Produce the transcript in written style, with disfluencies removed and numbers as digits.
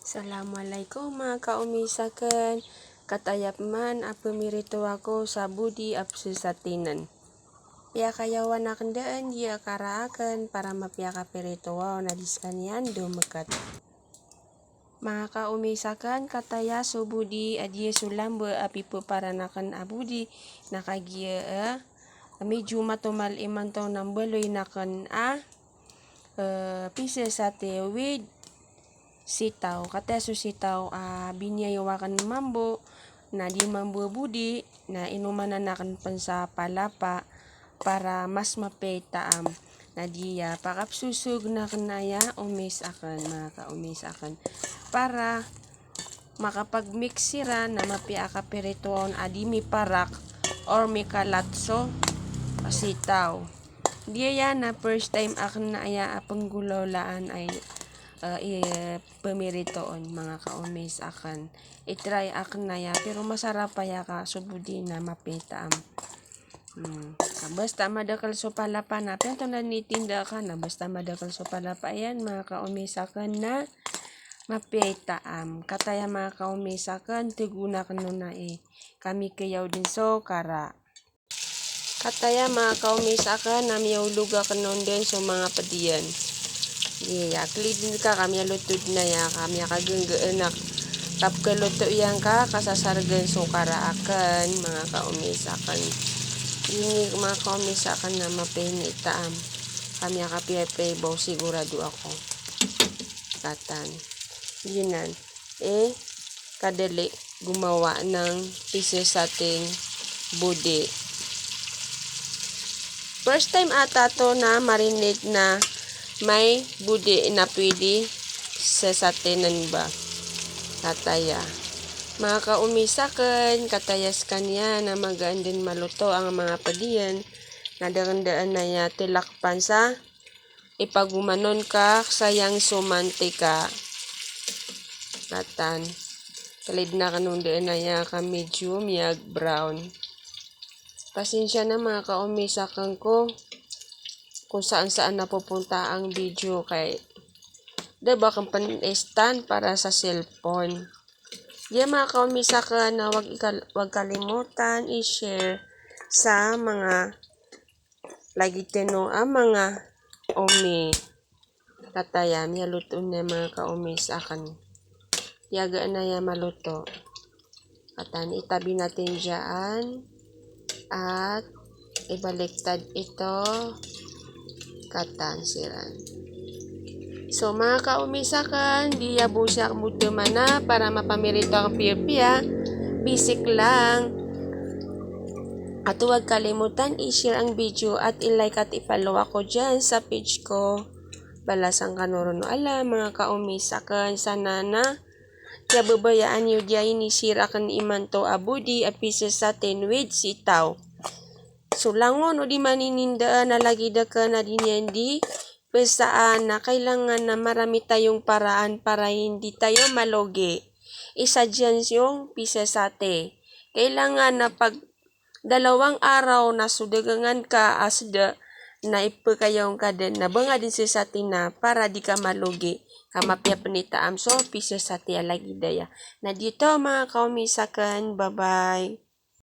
Assalamualaikum mga kaumisakan. Katayap man apamirito ako sa budi apsisatinan. Pia kayawan akandaan dia karaakan para mapiyaka perito na diskanian dumakat. Mga kaumisakan kataya so budi adie sulambe apipo para nakan abudi nakagia medyo matumal imanto ng baloy nakan pisa sate with sitaw. Kata su sitaw binyayawakan mambo na di mambo budi na inuman na nakan pansa palapa para mas mapetaam na diya pakapsusug na kanaya umis akan mga kaumis akan para makapag-mix sira na mapiaka perituon adi mi parak or mi kalatso sitaw. Diya na first time akan na aya panggulaulaan ay pemiritoon mga kaumis akan itry akan na ya pero masarap pa ya ka subudi na mapitaam. Basta madakal so palapa na pento na nitinda ka na basta madakal so palapa yan mga kaumis akan na mapitaam. Kataya mga kaumis akan tuguna kan na kami kayaw din so kara. Kataya mga kaumis akan namiyaw luga kanon din so mga padiyan. Yeah, klidin ka kami lutod na ya kami kagenggenak tap keluto yang ka kasasargan so karaakan mga kaumisakan ini mga kaumisakan na mapinitaam kami kapiapay baw sigurado ako katan yinan kadali gumawa ng pisa sa ating budi. First time ata to na marinate na may budi na pwede sa satinan ba kataya mga kaumisakan katayas kanya na magaan din maluto ang mga padiyan na darandaan na ya tilakpan sa ipagumanon ka sayang sumantika katan kalid na kanundaan na ya ka medium yag brown. Pasensya na mga kaumisakan ko kung saan napupunta ang video kay diba kang pan-stand para sa cellphone. Diya mga kaumisakan na wag kalimutan i-share sa mga lagi tino ang mga umi katayam ya luto na mga kaumisakan yaga na ya maluto katan itabi natin dyan at ibaliktad ito katan siran. So mga kaumisakan, diya busak muto mana para mapamirito ang pirpia. Basic lang. At huwag kalimutan i-share ang video at i-like at i-follow ako dyan sa page ko. Balasang kanuruno ala mga kaumisakan sana na kaya babayaan nyo diya ini-share akan imanto abudi apisa sa atin with sitaw. So langon o di maninindaan na lagi da ka na dinyandi pesaan na kailangan na marami tayong paraan para hindi tayo malogi. Isa dyan yung pisa sate. Kailangan na pag 2 araw na sudagangan ka asda na ipakayong ka din na banga din sa sate na para di ka malogi. Kamapya panitaam so pisa sate lagi daya. Na dito mga kaumisakan, bye bye.